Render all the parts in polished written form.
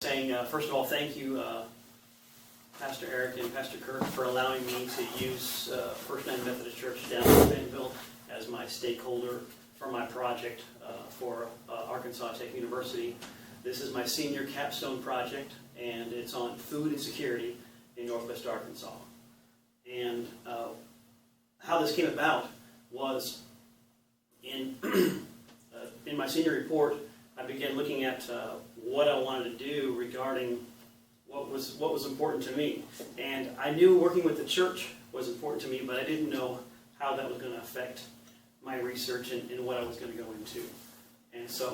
Saying, first of all, thank you, Pastor Eric and Pastor Kirk, for allowing me to use First United Methodist Church down in Bentonville as my stakeholder for my project for Arkansas Tech University. This is my senior capstone project, and it's on food insecurity in Northwest Arkansas. And how this came about was in my senior report, I began looking at what I wanted to do regarding what was important to me. And I knew working with the church was important to me, but I didn't know how that was going to affect my research and what I was going to go into. And so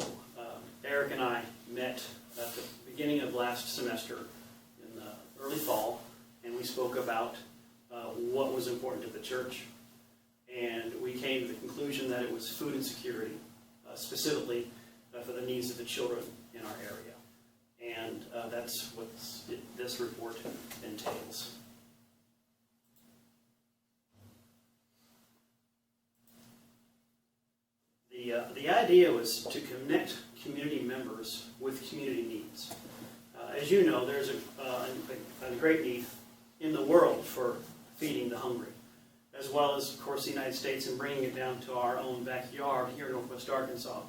Eric and I met at the beginning of last semester in the early fall, and we spoke about what was important to the church. And we came to the conclusion that it was food insecurity, specifically for the needs of the children in our area. And that's what this report entails. The idea was to connect community members with community needs. As you know, there's a great need in the world for feeding the hungry, as well as, of course, the United States, and bringing it down to our own backyard here in Northwest Arkansas.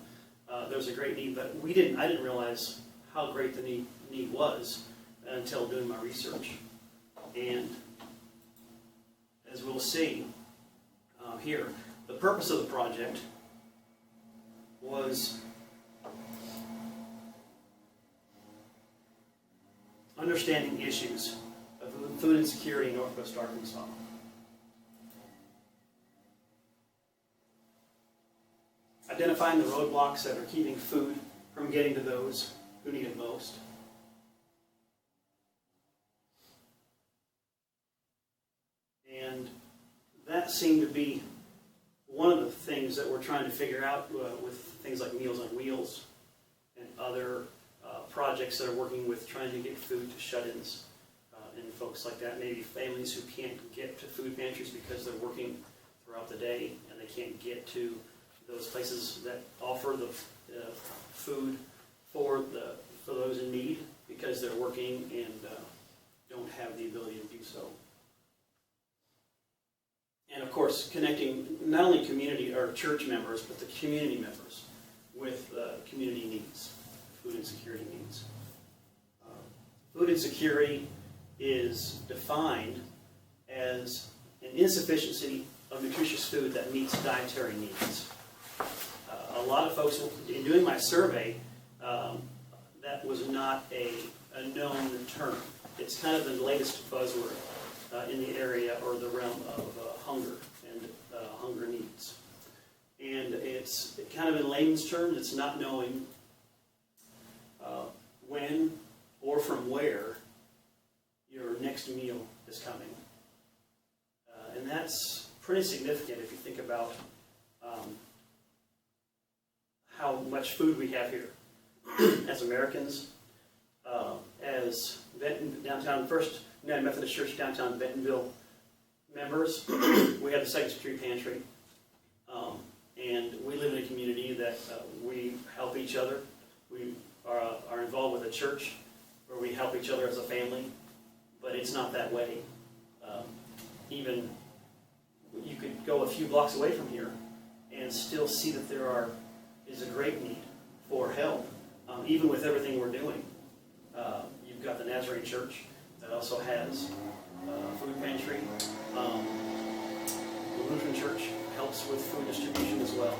There's a great need, but I didn't realize how great the need was until doing my research. And as we'll see here, the purpose of the project was understanding issues of food insecurity in Northwest Arkansas. Identifying the roadblocks that are keeping food from getting to those who need it most. And that seemed to be one of the things that we're trying to figure out with things like Meals on Wheels and other projects that are working with trying to get food to shut-ins and folks like that. Maybe families who can't get to food pantries because they're working throughout the day and they can't get to those places that offer the food for those in need because they're working and don't have the ability to do so. And of course, connecting not only community or church members, but the community members with community needs, food insecurity needs. Food insecurity is defined as an insufficiency of nutritious food that meets dietary needs. A lot of folks, in doing my survey, that was not a known term. It's kind of the latest buzzword in the area or the realm of hunger and hunger needs. And it's kind of in layman's terms, it's not knowing when or from where your next meal is coming. And that's pretty significant if you think about how much food we have here as Americans, as downtown First United Methodist Church downtown Bentonville members. We have the Second Street Pantry, and we live in a community that we help each other. We are involved with a church where we help each other as a family, but it's not that way. Even you could go a few blocks away from here and still see that there is a great need for help, even with everything we're doing. You've got the Nazarene Church that also has a food pantry. The Lutheran Church helps with food distribution as well.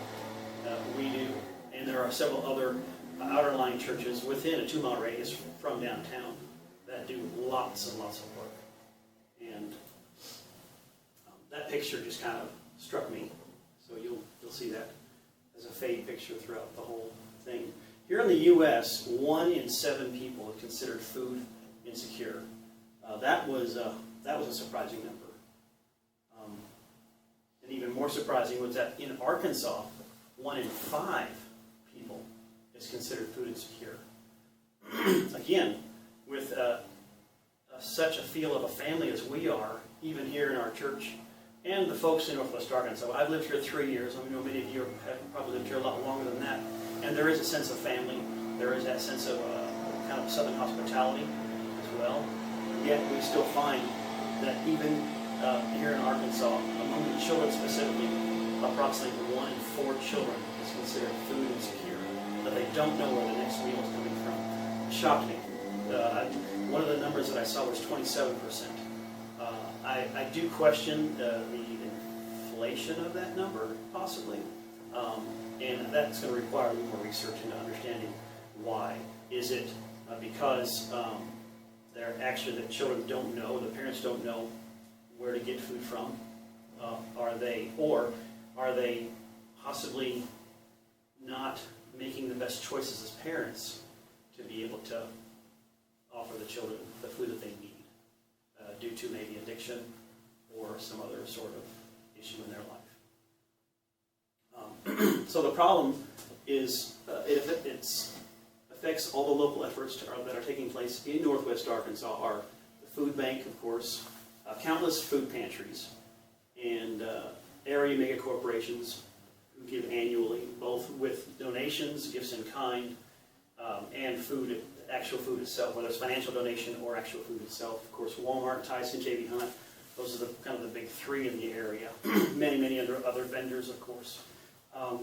We do, and there are several other outerlying churches within a 2-mile radius from downtown that do lots and lots of work. And that picture just kind of struck me. So you'll see that as a fade picture throughout the whole thing. Here in the U.S., 1 in 7 people are considered food insecure. That was a surprising number. And even more surprising was that in Arkansas, 1 in 5 people is considered food insecure. Again, with such a feel of a family as we are, even here in our church, and the folks in Northwest Arkansas. I've lived here 3 years. I know many of you have probably lived here a lot longer than that. And there is a sense of family. There is that sense of kind kind of Southern hospitality as well. Yet we still find that even here in Arkansas, among the children specifically, approximately 1 in 4 children is considered food insecure, that they don't know where the next meal is coming from. It shocked me. One of the numbers that I saw was 27%. I do question the inflation of that number, possibly, and that's going to require a little more research into understanding why. Is it because they're actually the children don't know, the parents don't know where to get food from? Are they possibly not making the best choices as parents to be able to offer the children the food that they need due to maybe addiction or some other sort of issue in their life? So the problem is it affects all the local efforts that are taking place in Northwest Arkansas. Are the food bank, of course, countless food pantries, and area mega corporations who give annually, both with donations, gifts in kind, and food, actual food itself, whether it's financial donation or actual food itself. Of course, Walmart, Tyson, J.B. Hunt, those are the kind of the big 3 in the area. many other vendors, of course.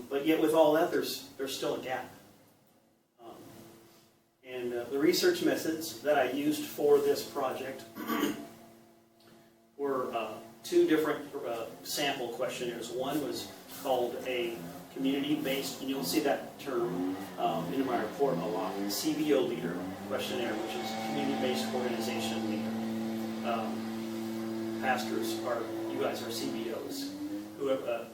But yet with all that, there's still a gap. And the research methods that I used for this project were 2 different sample questionnaires. One was called a community-based, and you'll see that term in my report a lot, CBO leader questionnaire, which is community-based organization leader. Pastors you guys are CBOs. Who have,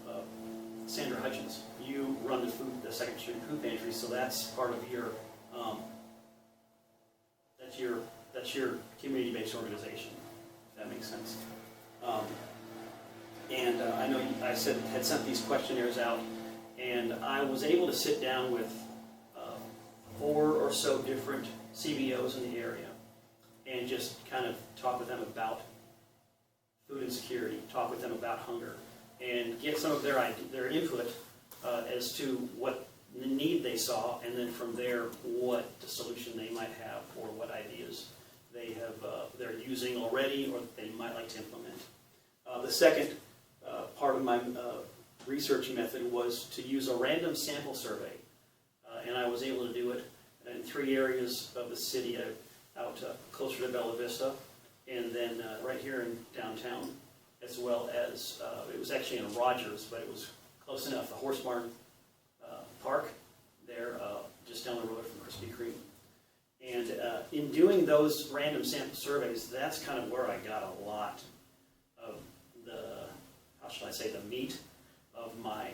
Sandra Hutchins, you run the Second Street Food Pantry, so that's part of your that's your community-based organization. If that makes sense. And I know had sent these questionnaires out, and I was able to sit down with 4 or so different CBOs in the area and just kind of talk with them about food insecurity, talk with them about hunger, and get some of their input as to what the need they saw, and then from there what the solution they might have or what ideas they're using already or that they might like to implement. The second part of my research method was to use a random sample survey, and I was able to do it in 3 areas of the city, out closer to Bella Vista, and then right here in downtown, as well as it was actually in Rogers, but it was close enough. The Horse Barn Park there, just down the road from Krispy Kreme. And in doing those random sample surveys, that's kind of where I got a lot of the meat of my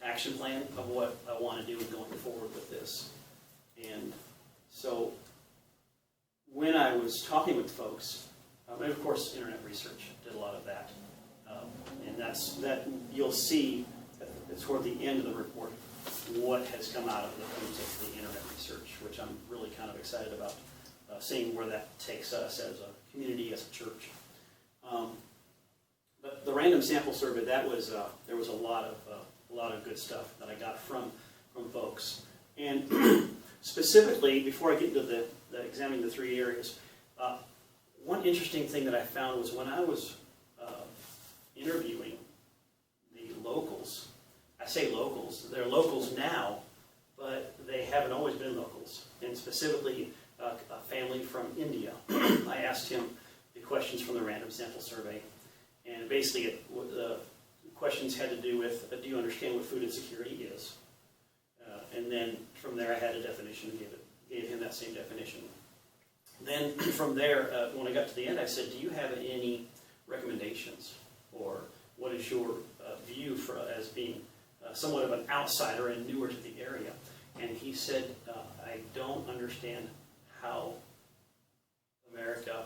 action plan of what I want to do going forward with this. And so when I was talking with folks, and of course internet research did a lot of that, and that you'll see toward the end of the report what has come out of the fruits of the internet research, which I'm really kind of excited about seeing where that takes us as a community, as a church. But the random sample survey, there was a lot of good stuff that I got from folks. And specifically, before I get into examining the 3 areas, one interesting thing that I found was when I was interviewing the locals. I say locals, they're locals now, but they haven't always been locals. And specifically, a family from India. I asked him the questions from the random sample survey, and basically the questions had to do with, do you understand what food insecurity is? And then from there I had a definition, gave him that same definition. Then from there, when I got to the end, I said, do you have any recommendations? Or what is your view as being somewhat of an outsider and newer to the area? And he said, I don't understand how America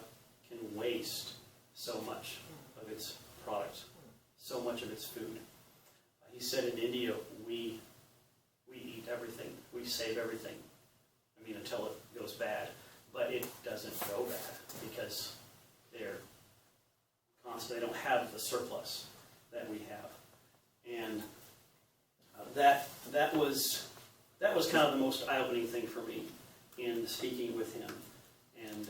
can waste so much of its product, so much of its food. He said in India, we eat everything, we save everything. I mean, until it goes bad. But it doesn't go bad because they're constantly, they don't have the surplus that we have. And that was kind of the most eye-opening thing for me. in speaking with him. And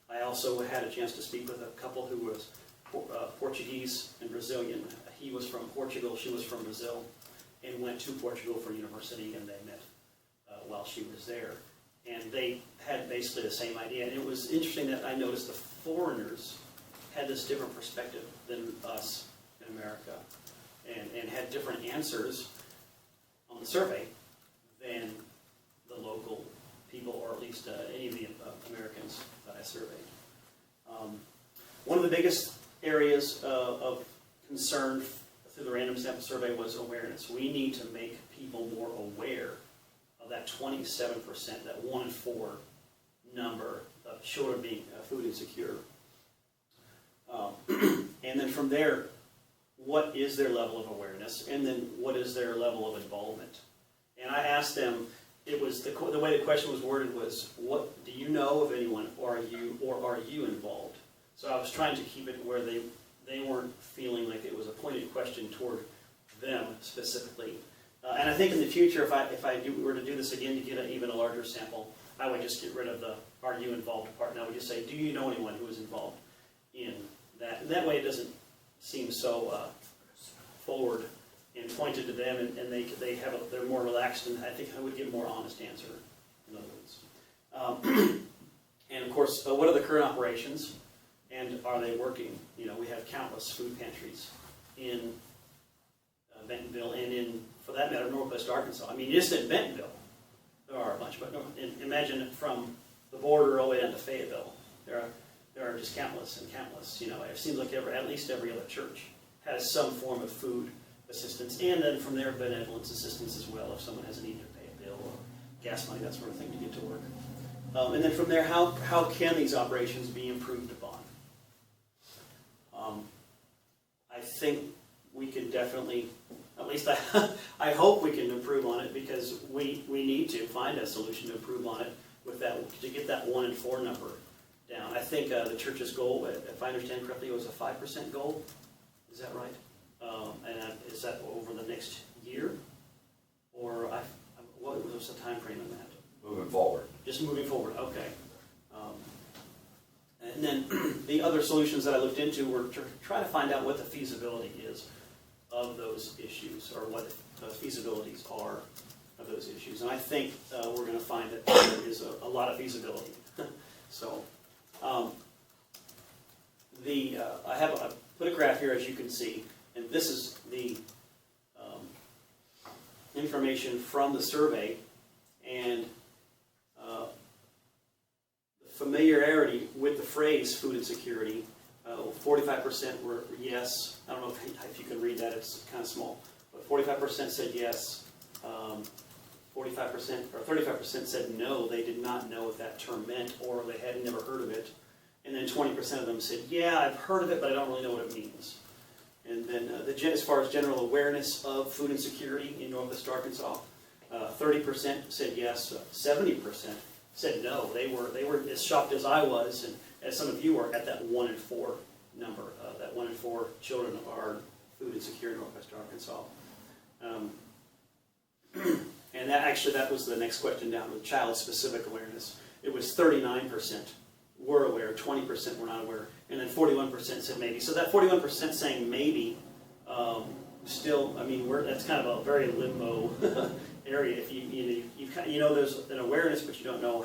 I also had a chance to speak with a couple who was Portuguese and Brazilian. He was from Portugal, she was from Brazil, and went to Portugal for university, and they met while she was there. And they had basically the same idea. And it was interesting that I noticed the foreigners had this different perspective than us in America, and had different answers on the survey than the local people, or at least any of the Americans that I surveyed. One of the biggest areas of concern through the random sample survey was awareness. We need to make people more aware of that 27%, that 1 in 4 number of children being food insecure. And then from there, what is their level of awareness? And then what is their level of involvement? And I asked them, it was the way the question was worded was, what do you know of anyone, or are you involved? So I was trying to keep it where they weren't feeling like it was a pointed question toward them specifically. And I think in the future, if I were to do this again to get even a larger sample, I would just get rid of the "are you involved" part, and I would just say, do you know anyone who is involved in that? And that way it doesn't seem so forward and pointed to them, and they're more relaxed, and I think I would get a more honest answer, in other words. And of course, what are the current operations, and are they working? You know, we have countless food pantries in Bentonville, and in, for that matter, Northwest Arkansas. I mean, just in Bentonville, there are a bunch, but imagine from the border all the way down to Fayetteville. There are just countless and countless. You know, it seems like at least every other church has some form of food assistance, and then from there, benevolence assistance as well, if someone has a need to pay a bill or gas money, that sort of thing, to get to work. And then from there, how can these operations be improved upon? I think we can definitely, at least I hope we can improve on it, because we need to find a solution to improve on it with that, to get that 1 in 4 number down. I think the church's goal, if I understand correctly, it was a 5% goal. Is that right? And is that over the next year? Or what was the time frame on that? Moving forward. Just moving forward, okay. And then the other solutions that I looked into were to try to find out what the feasibility is of those issues, or what the feasibilities are of those issues. And I think we're going to find that there is a lot of feasibility. So I put a graph here, as you can see, and this is the information from the survey, and the familiarity with the phrase food insecurity. 45% were yes. I don't know if you can read that, it's kind of small. But 45% said yes. 45% or 35% said no, they did not know what that term meant, or they had never heard of it. And then 20% of them said, yeah, I've heard of it, but I don't really know what it means. And then as far as general awareness of food insecurity in Northwest Arkansas, 30% said yes, 70% said no. They were as shocked as I was, and as some of you are, at that 1 in 4 number. That 1 in 4 children are food insecure in Northwest Arkansas. And that was the next question down, with child-specific awareness. It was 39% were aware, 20% were not aware, and then 41% said maybe. So that 41% saying maybe, still, I mean, that's kind of a very limbo area. If you know there's an awareness, but you don't know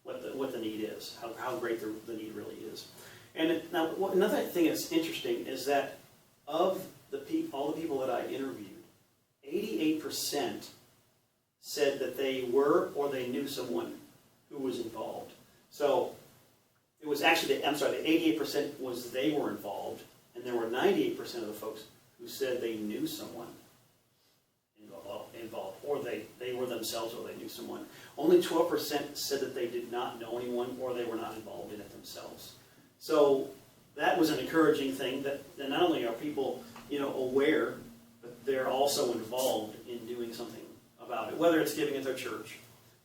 what the need is, how great the need really is. And now, another thing that's interesting is that of all the people that I interviewed, 88% said that they were or they knew someone who was involved. So it was actually, the 88% was they were involved, and there were 98% of the folks who said they knew someone involved, or they were themselves, or they knew someone. Only 12% said that they did not know anyone, or they were not involved in it themselves. So that was an encouraging thing, that not only are people, aware, but they're also involved in doing something about it, whether it's giving at their church,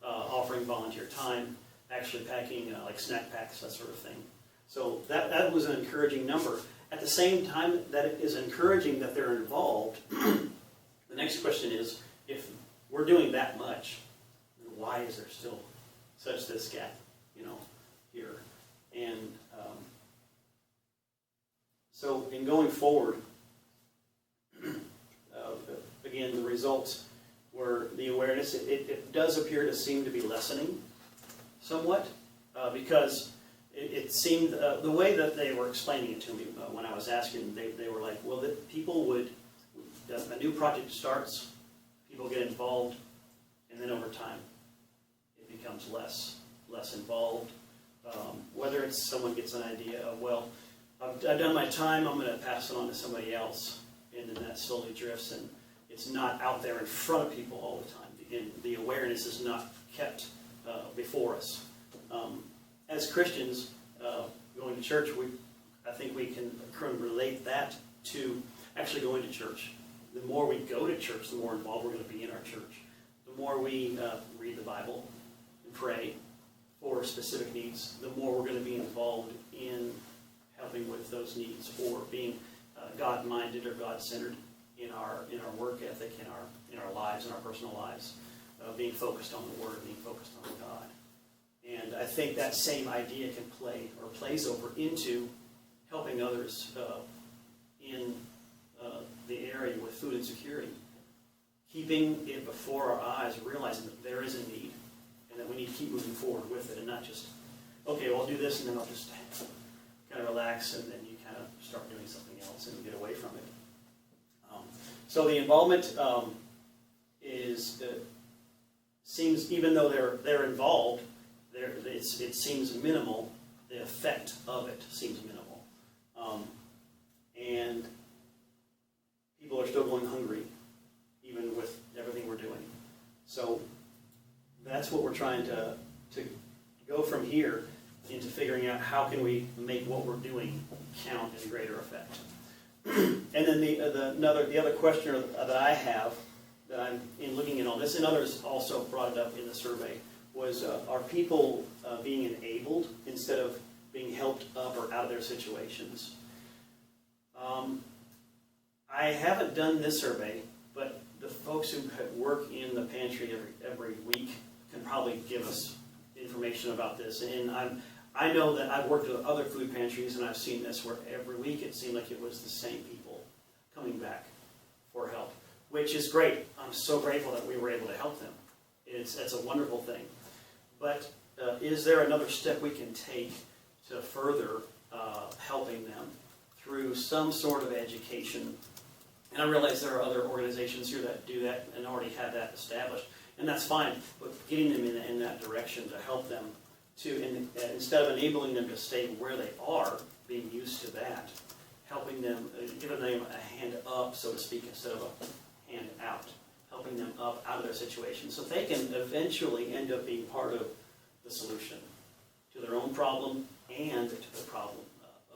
offering volunteer time, actually packing like snack packs, that sort of thing. So that was an encouraging number. At the same time that it is encouraging that they're involved, the next question is, if we're doing that much, why is there still such this gap, here. And so in going forward, again, the results were the awareness. It does appear to seem to be lessening somewhat, because it seemed, the way that they were explaining it to me when I was asking, they were like, well, that people would, a new project starts, people get involved, and then over time it becomes less involved. Whether it's someone gets an idea of, well, I've done my time, I'm going to pass it on to somebody else, and then that slowly drifts, and it's not out there in front of people all the time. And the awareness is not kept before us. As Christians, going to church, I think we can relate that to actually going to church. The more we go to church, the more involved we're going to be in our church. The more we read the Bible and pray for specific needs, the more we're going to be involved in helping with those needs, or being God-minded or God-centered in our work ethic, in our lives, in our personal lives, being focused on the Word, being focused on God. And I think that same idea can plays over into helping others in the area with food insecurity, keeping it before our eyes, realizing that there is a need, and that we need to keep moving forward with it, and not just, okay, well, I'll do this, and then I'll just kind of relax, and then you kind of start doing something else and get away from it. So the involvement seems, even though they're involved, it seems minimal. The effect of it seems minimal, and people are still going hungry, even with everything we're doing. So that's what we're trying to go from here into figuring out how can we make what we're doing count in greater effect. And then the other question that I have, that I'm in looking at all this, and others also brought it up in the survey, was are people being enabled instead of being helped up or out of their situations? I haven't done this survey, but the folks who work in the pantry every week can probably give us information about this. And I know that I've worked with other food pantries, and I've seen this where every week it seemed like it was the same people coming back for help, which is great. I'm so grateful that we were able to help them. It's a wonderful thing. But is there another step we can take to further helping them through some sort of education? And I realize there are other organizations here that do that and already have that established, and that's fine, but getting them in that direction to help them instead of enabling them to stay where they are, being used to that, helping them, giving them a hand up, so to speak, instead of a hand out, helping them up out of their situation, so they can eventually end up being part of the solution to their own problem and to the problem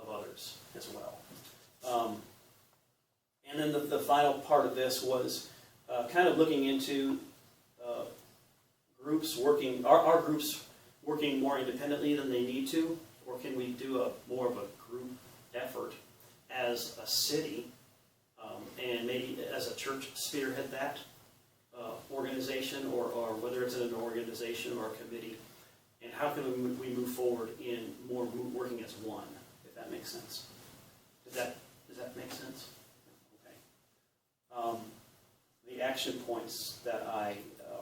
of others as well. And then the final part of this was kind of looking into groups working, are groups working more independently than they need to, or can we do more of a group effort as a city, and maybe as a church spearhead that organization, or whether it's in an organization or a committee, and how can we move forward in more working as one, if that makes sense? Does that make sense? Okay. The action points that I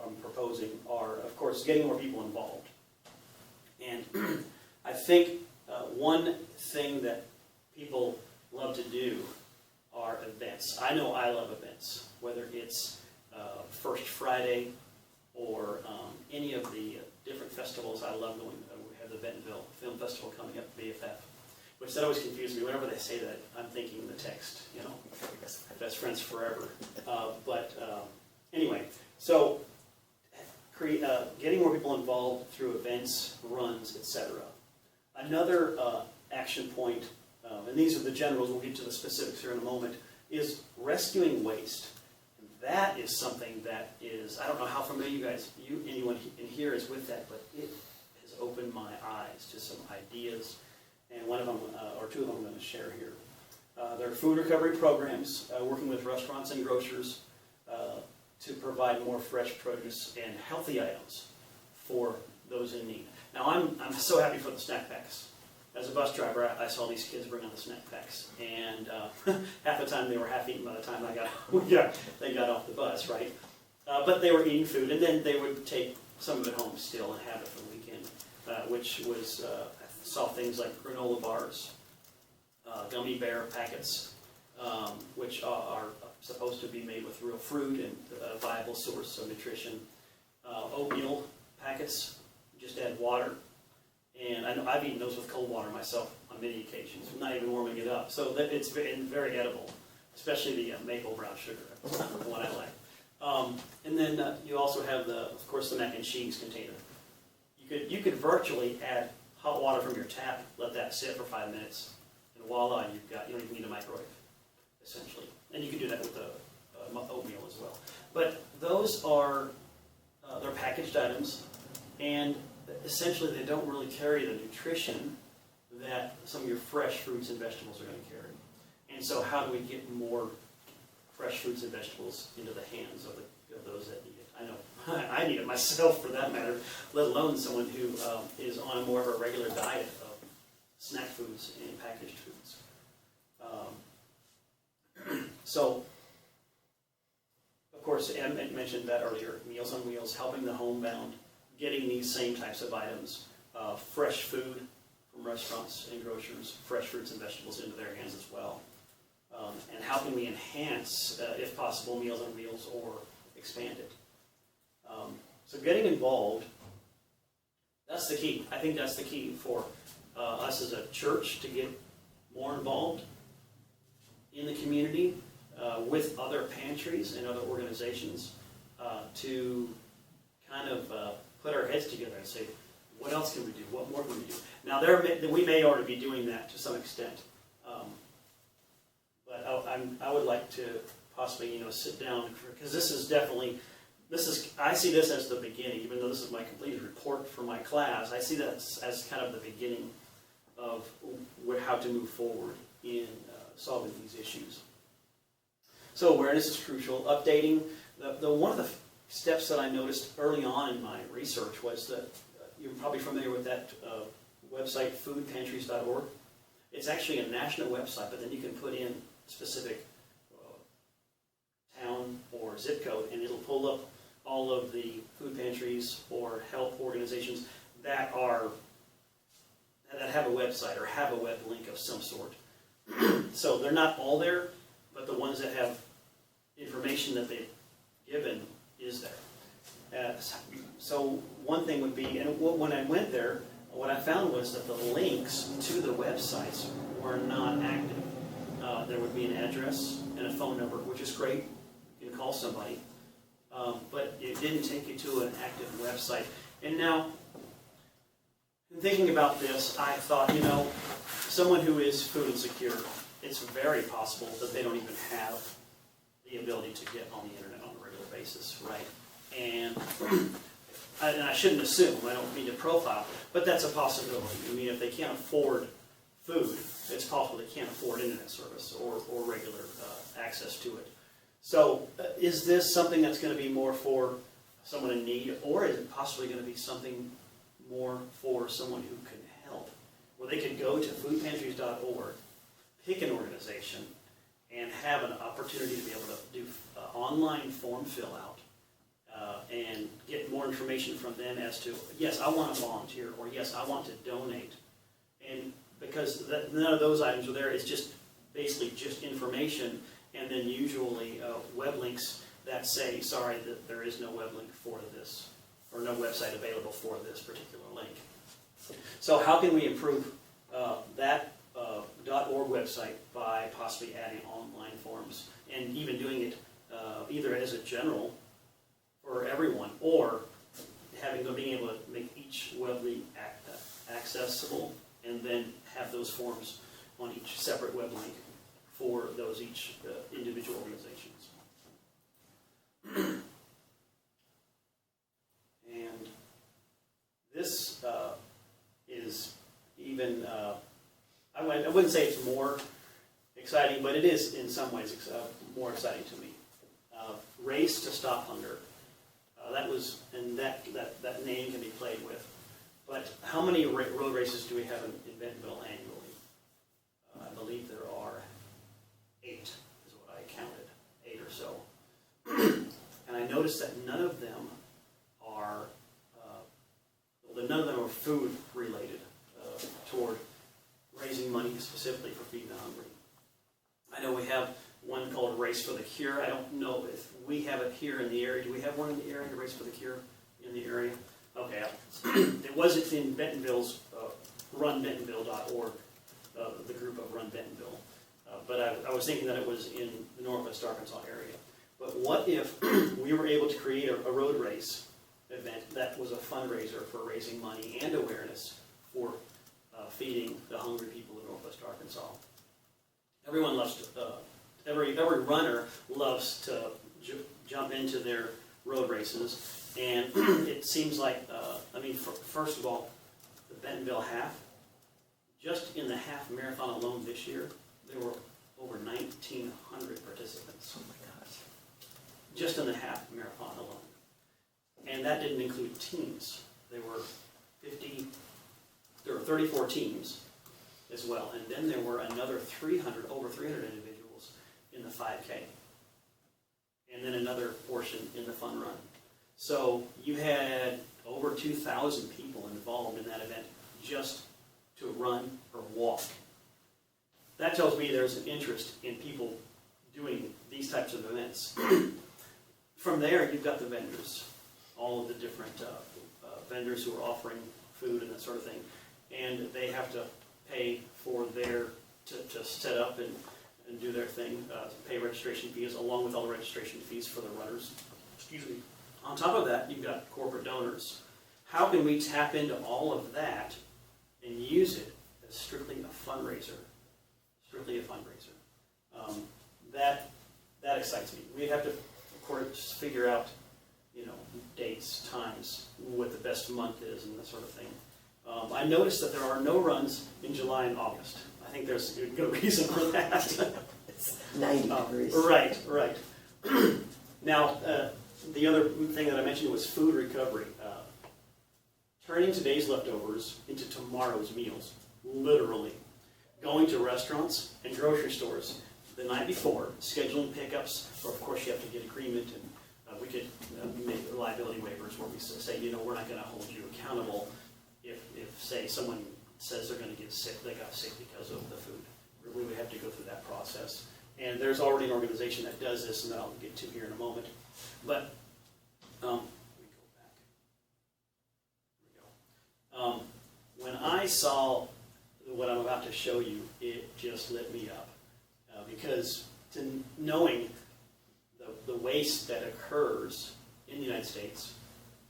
am proposing are, of course, getting more people involved. And I think one thing that people love to do are events. I know I love events, whether it's First Friday or any of the different festivals. I love going. We have the Bentonville Film Festival coming up, BFF, which that always confuses me. Whenever they say that, I'm thinking the text, best friends forever. Anyway, so getting more people involved through events, runs, etc. Another action point, and these are the generals, we'll get to the specifics here in a moment, is rescuing waste. And that is something that is, I don't know how familiar anyone in here is with that, but it has opened my eyes to some ideas, and one of them, or two of them I'm going to share here. There are food recovery programs, working with restaurants and grocers to provide more fresh produce and healthy items for those in need. Now, I'm so happy for the snack packs. As a bus driver, I saw these kids bring on the snack packs, and half the time they were half eaten by the time they got off the bus, right? But they were eating food, and then they would take some of it home still and have it for the weekend, which was, I saw things like granola bars, gummy bear packets, which are supposed to be made with real fruit and a viable source of nutrition, oatmeal packets, just add water. And I know I've eaten those with cold water myself on many occasions, not even warming it up. So that it's very edible, especially the maple brown sugar. That's the one I like. And then you also have of course, the mac and cheese container. You could virtually add hot water from your tap, let that sit for 5 minutes, and voila, you don't even need a microwave, essentially. And you can do that with the oatmeal as well. But those are they're packaged items, and essentially they don't really carry the nutrition that some of your fresh fruits and vegetables are going to carry. And so how do we get more fresh fruits and vegetables into the hands of those that need it? I know I need it myself, for that matter, let alone someone who is on more of a regular diet of snack foods and packaged foods. So, of course, Em mentioned that earlier, Meals on Wheels, helping the homebound, getting these same types of items, fresh food from restaurants and grocers, fresh fruits and vegetables into their hands as well. And how can we enhance, if possible, Meals on Wheels or expand it? So getting involved, that's the key. I think that's the key for us as a church to get more involved in the community with other pantries and other organizations to kind of put our heads together and say, what else can we do? What more can we do? Now, we may already be doing that to some extent, but I would like to possibly, sit down, because this is definitely, I see this as the beginning, even though this is my completed report for my class. I see that as kind of the beginning of how to move forward in solving these issues. So awareness is crucial. Updating, one of the steps that I noticed early on in my research was that you're probably familiar with that website, foodpantries.org. It's actually a national website, but then you can put in specific town or zip code, and it'll pull up all of the food pantries or health organizations that have a website or have a web link of some sort. So they're not all there, but the ones that have information that they've given is there. So one thing would be, and when I went there, what I found was that the links to the websites were not active. There would be an address and a phone number, which is great. You can call somebody. But it didn't take you to an active website. And now, in thinking about this, I thought, someone who is food insecure, it's very possible that they don't even have the ability to get on the internet on a regular basis, right? And I shouldn't assume, I don't mean to profile, but that's a possibility. I mean, if they can't afford food, it's possible they can't afford internet service or regular access to it. So is this something that's going to be more for someone in need, or is it possibly going to be something more for someone who can help? Well, they could go to foodpantries.org, pick an organization, and have an opportunity to be able to do online form fill out and get more information from them as to, yes, I want to volunteer, or yes, I want to donate. And because none of those items are there, it's just basically just information, and then usually web links that say, sorry, that there is no web link for this, or no website available for this particular link. So how can we improve that .org website by possibly adding online forms and even doing it either as a general for everyone, or being able to make each web link accessible, and then have those forms on each separate web link for those each individual organizations. And this is even, I wouldn't say it's more exciting, but it is in some ways more exciting to me. Race to Stop Hunger. That name can be played with. But how many road races do we have in Bentonville annually? I believe there are 8, is what I counted, 8 or so. And I noticed that none of them are food related toward raising money specifically for feeding the hungry. I know we have one called Race for the Cure. I don't know if we have it here in the area. Do we have one in the area, Race for the Cure, in the area? Okay. It wasn't in Bentonville's runbentonville.org, the group of Run Bentonville. But I was thinking that it was in the Northwest Arkansas area. But what if we were able to create a road race event that was a fundraiser for raising money and awareness for feeding the hungry people in Northwest Arkansas? Everyone loves to, every runner loves to jump into their road races, and it seems like, first of all, the Bentonville half, just in the half marathon alone this year, there were over 1,900 participants. Oh my gosh. Just in the half marathon alone. And that didn't include teams. There were 34 teams as well. And then there were another over 300 individuals in the 5K. And then another portion in the fun run. So you had over 2,000 people involved in that event just to run or walk. That tells me there's an interest in people doing these types of events. From there, you've got the vendors, all of the different vendors who are offering food and that sort of thing. And they have to pay for to set up and do their thing, pay registration fees, along with all the registration fees for the runners. Excuse me. On top of that, you've got corporate donors. How can we tap into all of that and use it as strictly a fundraiser? Strictly a fundraiser. That excites me. We'd have to, of course, figure out, dates, times, what the best month is, and that sort of thing. I noticed that there are no runs in July and August. I think there's a good reason for that. It's 90 degrees. Right. Now, the other thing that I mentioned was food recovery. Turning today's leftovers into tomorrow's meals, literally. Going to restaurants and grocery stores the night before, scheduling pickups, or of course you have to get agreement, and we could make liability waivers where we say, we're not going to hold you accountable if say someone says they're going to get sick, they got sick because of the food. We would have to go through that process. And there's already an organization that does this, and that I'll get to here in a moment. But we go back. Here we go. When I saw what I'm about to show you, it just lit me up. Because knowing the waste that occurs in the United States,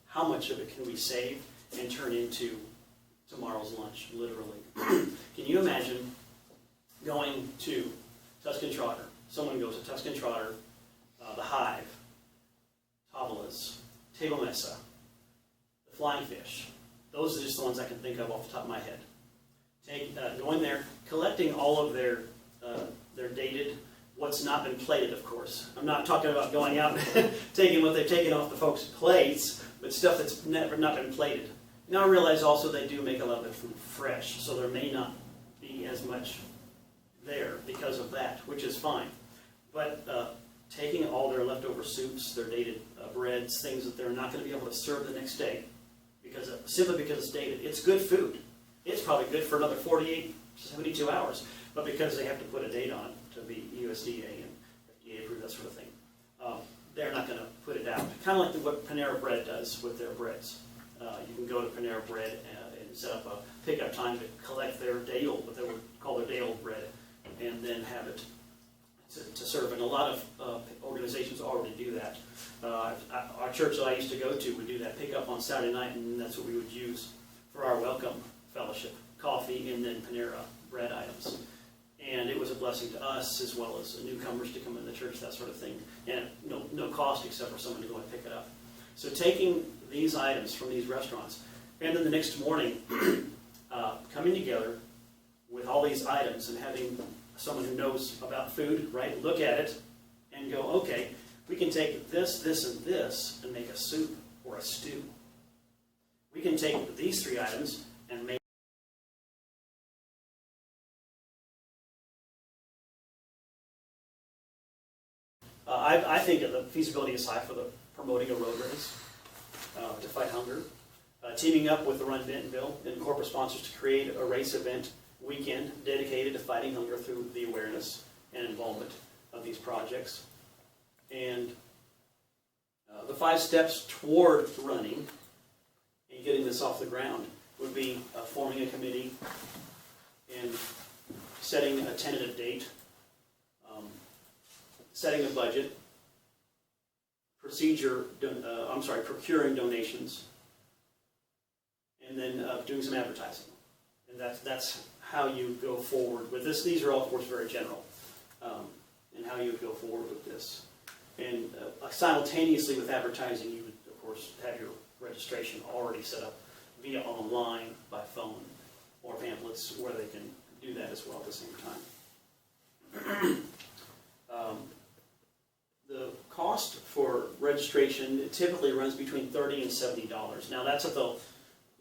how much of it can we save and turn into tomorrow's lunch, literally? Can you imagine going to Tuscan Trotter? Someone goes to Tuscan Trotter, the Hive, Tavola's, Table Mesa, the Flying Fish. Those are just the ones I can think of off the top of my head. Going there, collecting all of their dated, what's not been plated, of course. I'm not talking about going out and taking what they've taken off the folks' plates, but stuff that's never not been plated. Now I realize also they do make a lot of their food fresh, so there may not be as much there because of that, which is fine. But taking all their leftover soups, their dated breads, things that they're not going to be able to serve the next day, simply because it's dated. It's good food. It's probably good for another 48, 72 hours, but because they have to put a date on it to be USDA and FDA approved, that sort of thing, they're not going to put it out. Kind of like what Panera Bread does with their breads. You can go to Panera Bread and set up a pickup time to collect their day-old, what they would call their day-old bread, and then have it to serve. And a lot of organizations already do that. Our church that I used to go to would do that pickup on Saturday night, and that's what we would use for our welcome fellowship, coffee and then Panera bread items. And it was a blessing to us as well as newcomers to come in the church, that sort of thing. And no cost except for someone to go and pick it up. So taking these items from these restaurants, and then the next morning coming together with all these items and having someone who knows about food, right, look at it and go, okay, we can take this, this, and this and make a soup or a stew. We can take these 3 items and make I think the feasibility is high for the promoting a road race to fight hunger. Teaming up with the Run Bentonville and corporate sponsors to create a race event weekend dedicated to fighting hunger through the awareness and involvement of these projects. And the 5 steps toward running and getting this off the ground would be forming a committee and setting a tentative date, setting a budget, procuring donations, and then doing some advertising. And that's how you go forward with this. These are all, of course, very general, and how you would go forward with this. And simultaneously with advertising, you would, of course, have your registration already set up via online, by phone, or pamphlets where they can do that as well at the same time. The cost for registration typically runs between $30 and $70. Now that's at the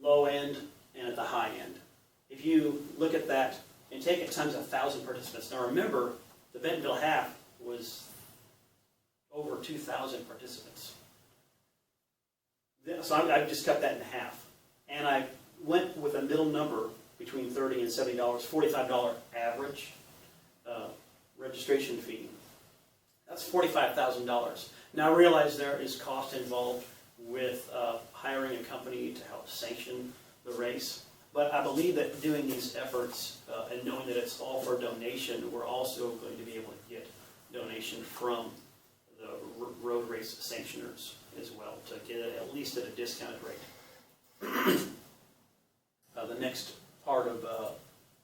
low end and at the high end. If you look at that and take it times 1,000 participants, now remember the Bentonville half was over 2,000 participants. So I've just cut that in half. And I went with a middle number between $30 and $70, $45 average registration fee. That's $45,000. Now I realize there is cost involved with hiring a company to help sanction the race. But I believe that doing these efforts and knowing that it's all for donation, we're also going to be able to get donation from the road race sanctioners as well to get it at least at a discounted rate. The next part of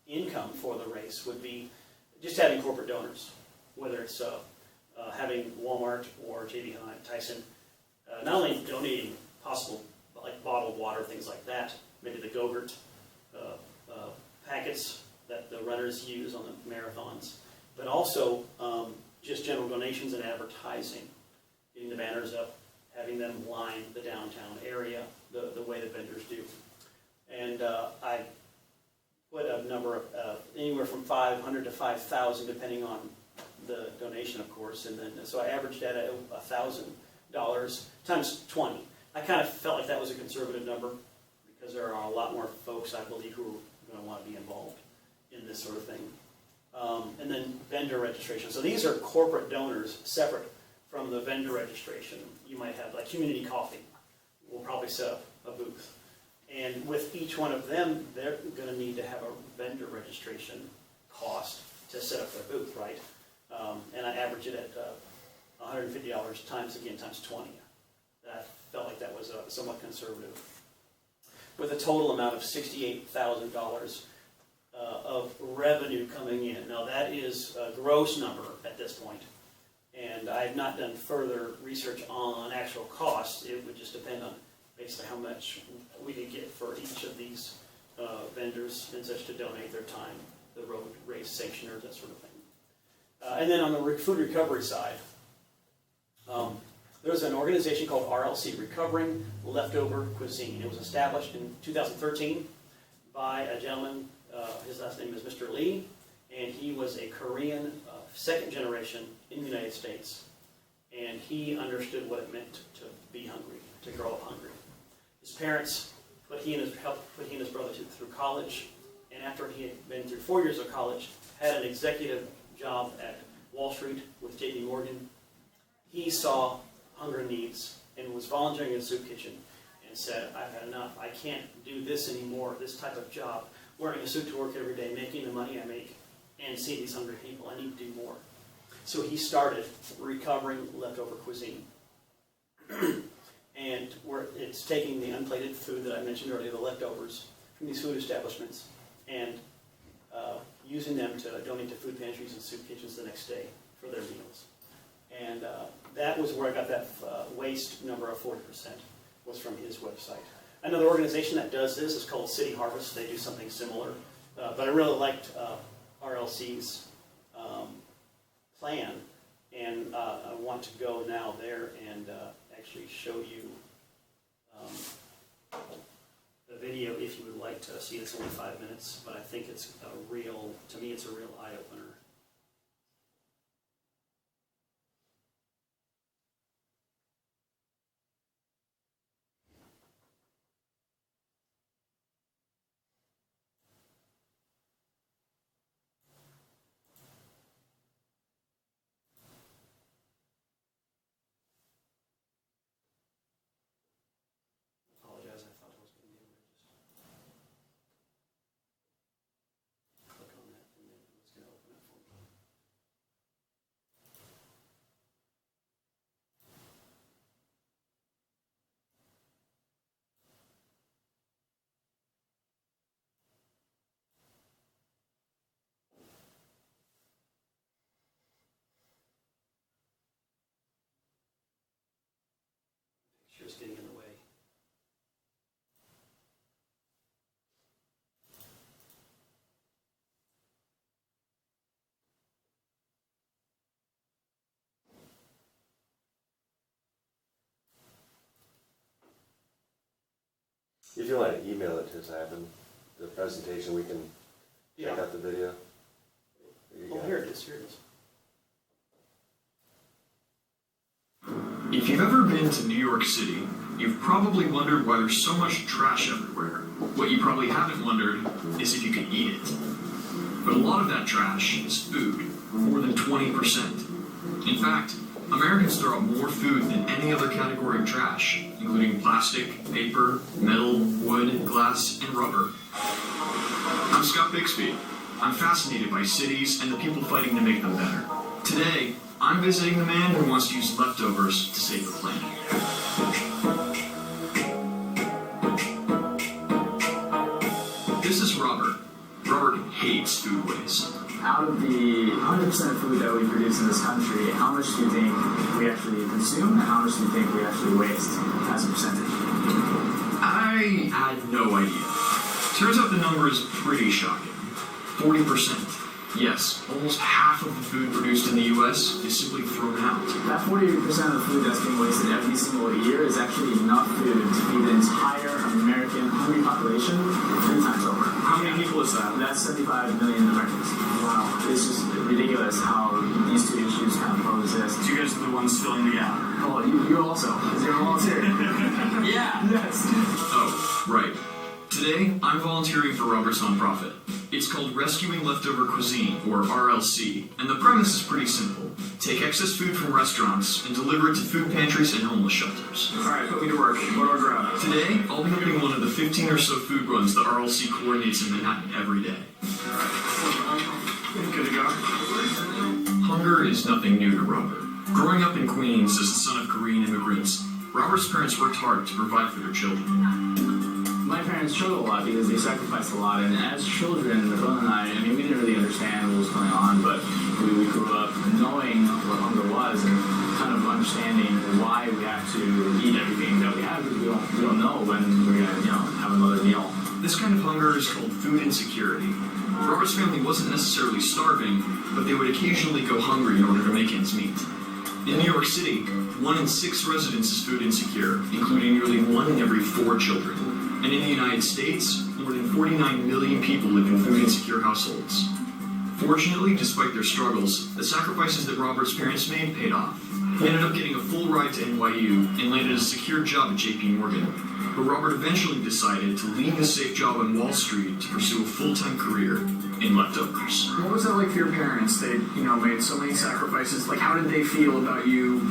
income for the race would be just having corporate donors, whether it's having Walmart or J.B. Tyson, not only donating possible like bottled water, things like that, maybe the Go-Gurt packets that the runners use on the marathons, but also just general donations and advertising, getting the banners up, having them line the downtown area the way the vendors do. And I put a number of anywhere from 500 to 5,000 depending on the donation, of course, and then so I averaged that at $1,000 times 20. I kind of felt like that was a conservative number because there are a lot more folks, I believe, who are going to want to be involved in this sort of thing. And then vendor registration. So these are corporate donors separate from the vendor registration. You might have like Community Coffee. We'll probably set up a booth. And with each one of them, they're going to need to have a vendor registration cost to set up their booth, right? And I average it at $150 times 20. I felt like that was somewhat conservative. With a total amount of $68,000 of revenue coming in. Now that is a gross number at this point, and I have not done further research on actual costs. It would just depend on basically how much we could get for each of these vendors and such to donate their time, the road race sanctioners, that sort of thing. And then on the food recovery side, there's an organization called RLC, Recovering Leftover Cuisine. It was established in 2013 by a gentleman, his last name is Mr. Lee, and he was a Korean second generation in the United States, and he understood what it meant to be hungry, to grow up hungry. His parents helped put he and his brother through college, and after he had been through 4 years of college, had an executive job at Wall Street with J.P. Morgan. He saw hunger needs and was volunteering in a soup kitchen and said, I've had enough. I can't do this anymore, this type of job, wearing a suit to work every day, making the money I make, and see these hungry people. I need to do more. So he started Recovering Leftover Cuisine. And it's taking the unplated food that I mentioned earlier, the leftovers from these food establishments, and using them to donate to food pantries and soup kitchens the next day for their meals. And that was where I got that waste number of 40%, was from his website. Another organization that does this is called City Harvest. They do something similar. But I really liked RLC's plan, and I want to go now there and actually show you a video if you would like to see it. It's only 5 minutes, but I think it's a real, to me, it's a real eye-opener. Apologize, I thought I was going to be able to just click on that and then it's going to open it for me. Picture's getting in the way. If you want to email it to us, I have the presentation, we can check out the video. Oh, here it is, here it is. If you've ever been to New York City, you've probably wondered why there's so much trash everywhere. What you probably haven't wondered is if you can eat it. But a lot of that trash is food, more than 20%. In fact, Americans throw out more food than any other category of trash, including plastic, paper, metal, wood, glass, and rubber. I'm Scott Bixby. I'm fascinated by cities and the people fighting to make them better. Today, I'm visiting the man who wants to use leftovers to save the planet. This is Robert. Robert hates food waste. Out of the 100% of food that we produce in this country, how much do you think we actually consume and how much do you think we actually waste as a percentage? I had no idea. Turns out the number is pretty shocking. 40%. Yes, almost half of the food produced in the U.S. is simply thrown out. That 40% of the food that's being wasted every single year is actually enough food to feed the entire American hungry population 3 times over. How many people is that? That's 75 million Americans. Wow. It's just ridiculous how these two issues kind of coexist. So you guys are the ones filling the gap. Oh, you also, because you're a volunteer. Yeah. Yes. Oh, right. Today, I'm volunteering for Robert's nonprofit. It's called Rescuing Leftover Cuisine, or RLC, and the premise is pretty simple. Take excess food from restaurants and deliver it to food pantries and homeless shelters. Alright, put me to work. What do I grab? Today, I'll be helping one of the 15 or so food runs that RLC coordinates in Manhattan every day. Good to go. Hunger is nothing new to Robert. Growing up in Queens as the son of Korean immigrants, Robert's parents worked hard to provide for their children. My parents struggled a lot because they sacrificed a lot, and as children, my brother and I mean, we didn't really understand what was going on, but we grew up knowing what hunger was and kind of understanding why we have to eat everything that we have because we don't know when we're going to, have another meal. This kind of hunger is called food insecurity. Robert's family wasn't necessarily starving, but they would occasionally go hungry in order to make ends meet. In New York City, 1 in 6 residents is food insecure, including nearly 1 in every 4 children. And in the United States, more than 49 million people live in food insecure households. Fortunately, despite their struggles, the sacrifices that Robert's parents made paid off. He ended up getting a full ride to NYU and landed a secure job at JP Morgan. But Robert eventually decided to leave his safe job on Wall Street to pursue a full-time career in leftovers. What was that like for your parents? They, made so many sacrifices. Like, how did they feel about you,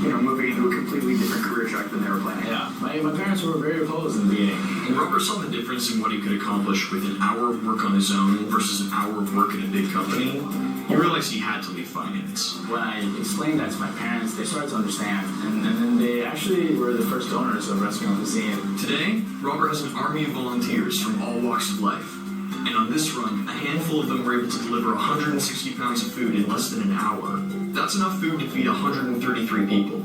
moving into a completely different career track than they were planning? Yeah, my parents were very opposed in the beginning. And Robert saw the difference in what he could accomplish with an hour of work on his own versus an hour of work in a big company. He realized he had to leave finance. When I explained that to my parents, they started to understand, and then they actually were the first owners of Rescuing Cuisine. Today, Robert has an army of volunteers from all walks of life. And on this run, a handful of them were able to deliver 160 pounds of food in less than an hour. That's enough food to feed 133 people.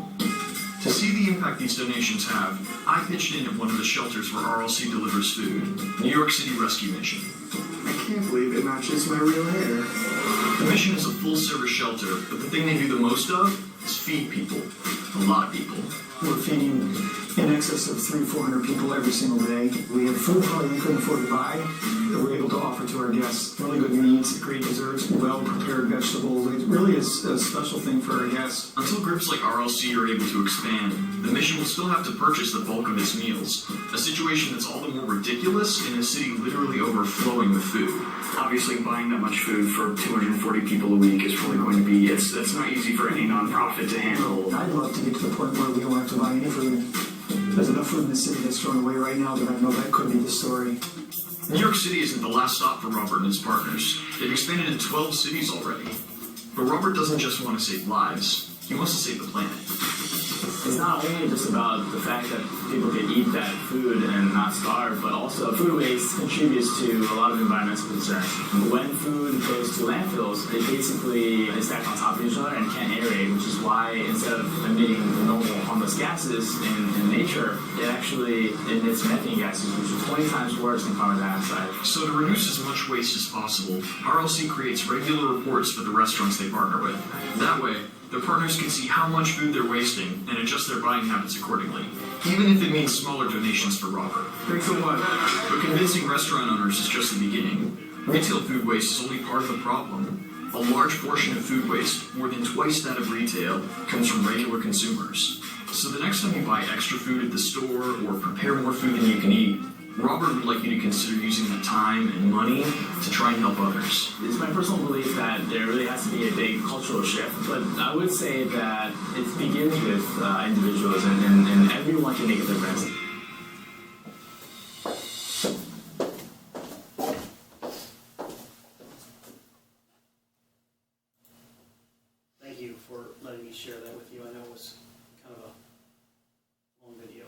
To see the impact these donations have, I pitched in at one of the shelters where RLC delivers food, New York City Rescue Mission. I can't believe it matches my real hair. The mission is a full-service shelter, but the thing they do the most of is feed people. A lot of people. We're feeding in excess of 300-400 people every single day. We have food probably we couldn't afford to buy that we're able to offer to our guests. Really good meats, great desserts, well-prepared vegetables. It really is a special thing for our guests. Until groups like RLC are able to expand, the mission will still have to purchase the bulk of its meals, a situation that's all the more ridiculous in a city literally overflowing with food. Obviously, buying that much food for 240 people a week is probably going to be, it's not easy for any nonprofit to handle. I'd love to get to the point where we don't have to buy any food. There's enough food in the city that's thrown away right now that I know that could be the story. New York City isn't the last stop for Robert and his partners. They've expanded to 12 cities already. But Robert doesn't just want to save lives, he wants to save the planet. It's not only just about the fact that people can eat that food and not starve, but also food waste contributes to a lot of environmental concerns. When food goes to landfills, they basically stack on top of each other and can't aerate, which is why instead of emitting normal harmless gases in nature, it actually emits methane gases, which is 20 times worse than carbon dioxide. So to reduce as much waste as possible, RLC creates regular reports for the restaurants they partner with. That way, their partners can see how much food they're wasting and adjust their buying habits accordingly, even if it means smaller donations for Robert. Thanks so much. But convincing restaurant owners is just the beginning. Retail food waste is only part of the problem. A large portion of food waste, more than twice that of retail, comes from regular consumers. So the next time you buy extra food at the store or prepare more food than you can eat, Robert would like you to consider using that time and money to try and help others. It's my personal belief that there really has to be a big cultural shift, but I would say that it begins with individuals and everyone can make a difference. Thank you for letting me share that with you. I know it was kind of a long video.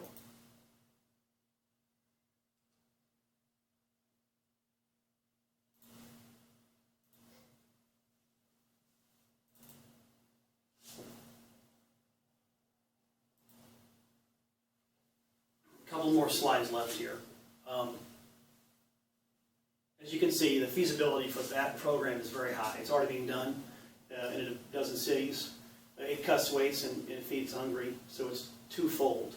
Couple more slides left here. As you can see, the feasibility for that program is very high. It's already being done in a dozen cities. It cuts waste and it feeds hungry, so it's twofold.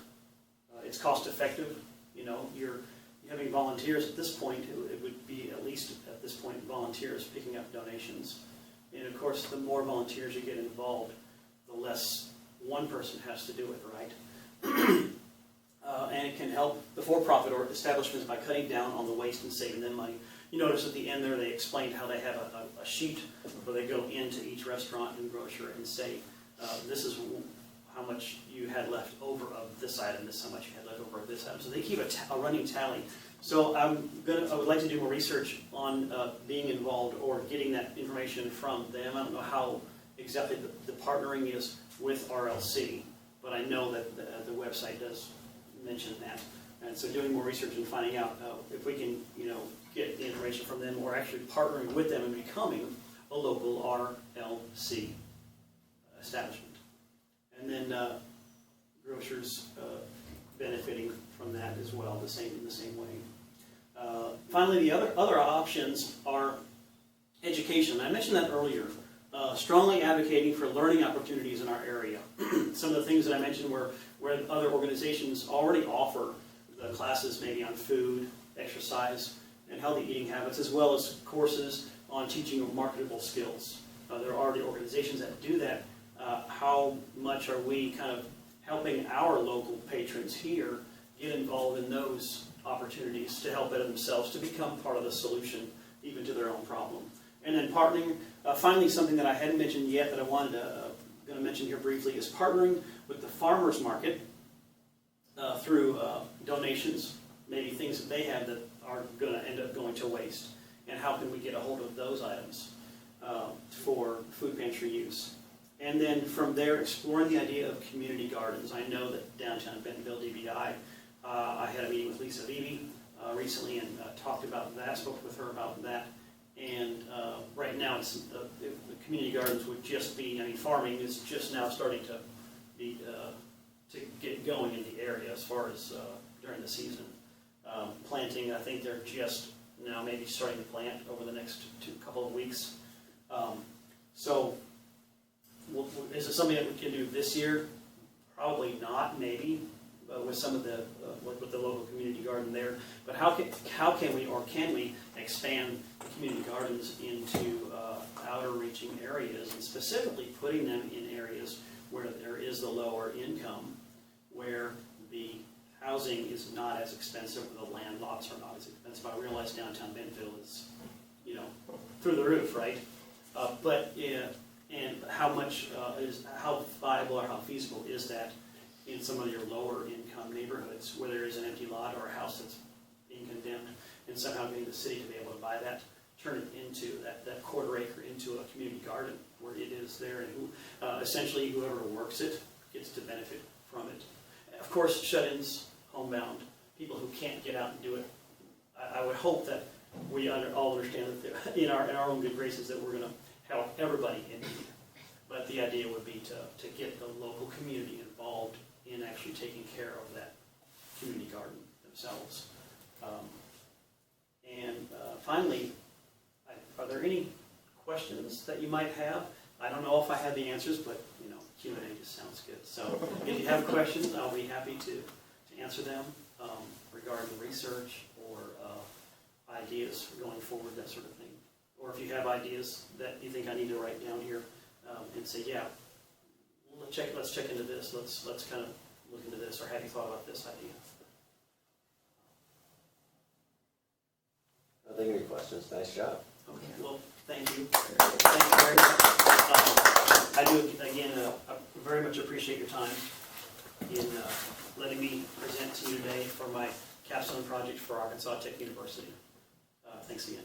It's cost effective. You know, you're having volunteers at this point. It would be at least at this point volunteers picking up donations. And of course, the more volunteers you get involved, the less one person has to do it, right? And it can help the for-profit or establishments by cutting down on the waste and saving them money. You notice at the end there they explained how they have a sheet where they go into each restaurant and grocer and say, this is how much you had left over of this item, this is how much you had left over of this item. So they keep a running tally. So I would like to do more research on being involved or getting that information from them. I don't know how exactly the partnering is with RLC, but I know that the website does mention that. And so doing more research and finding out if we can, get the information from them or actually partnering with them and becoming a local RLC establishment. And then grocers benefiting from that as well, in the same way. Finally, the other options are education. I mentioned that earlier. Strongly advocating for learning opportunities in our area. Some of the things that I mentioned were where other organizations already offer the classes maybe on food, exercise, and healthy eating habits, as well as courses on teaching marketable skills. There are already organizations that do that. How much are we kind of helping our local patrons here get involved in those opportunities to help better themselves, to become part of the solution even to their own problem? And then partnering, finally something that I hadn't mentioned yet that I wanted to mention here briefly is partnering with the farmers market through donations, maybe things that they have that are going to end up going to waste, and how can we get a hold of those items for food pantry use. And then from there, exploring the idea of community gardens. I know that downtown Bentonville DBI, I had a meeting with Lisa Beebe recently and talked about that, spoke with her about that. And right now, it's the community gardens would just be, farming is just now starting to be to get going in the area as far as during the season. Planting, I think they're just now maybe starting to plant over the next couple of weeks. So is it something that we can do this year? Probably not, maybe, with some of the, with the local community garden there. But how can we, or can we expand the community gardens into outer reaching areas, and specifically putting them in areas where there is the lower income, where the housing is not as expensive, the land lots are not as expensive. I realize downtown Bentonville is, you know, through the roof, right? And how much how viable or how feasible is that in some of your lower income neighborhoods where there is an empty lot or a house that's being condemned, and somehow getting the city to be able to buy that, turn it into that quarter acre into a community garden where it is there, and essentially whoever works it gets to benefit from it. Of course, shut-ins, homebound, people who can't get out and do it. I would hope that we all understand that in our own good graces that we're going to help everybody in need. But the idea would be to get the local community involved in actually taking care of that community garden themselves. Finally, are there any questions that you might have? I don't know if I have the answers, but you know, Q&A just sounds good. So if you have questions, I'll be happy to answer them regarding research or ideas going forward, that sort of thing. Or if you have ideas that you think I need to write down here and say, yeah, let's check into this, let's kind of look into this, or have you thought about this idea? I think any questions? Nice job. Okay, well, thank you. Thank you very much. I do, again, very much appreciate your time in letting me present to you today for my capstone project for Arkansas Tech University. Thanks again.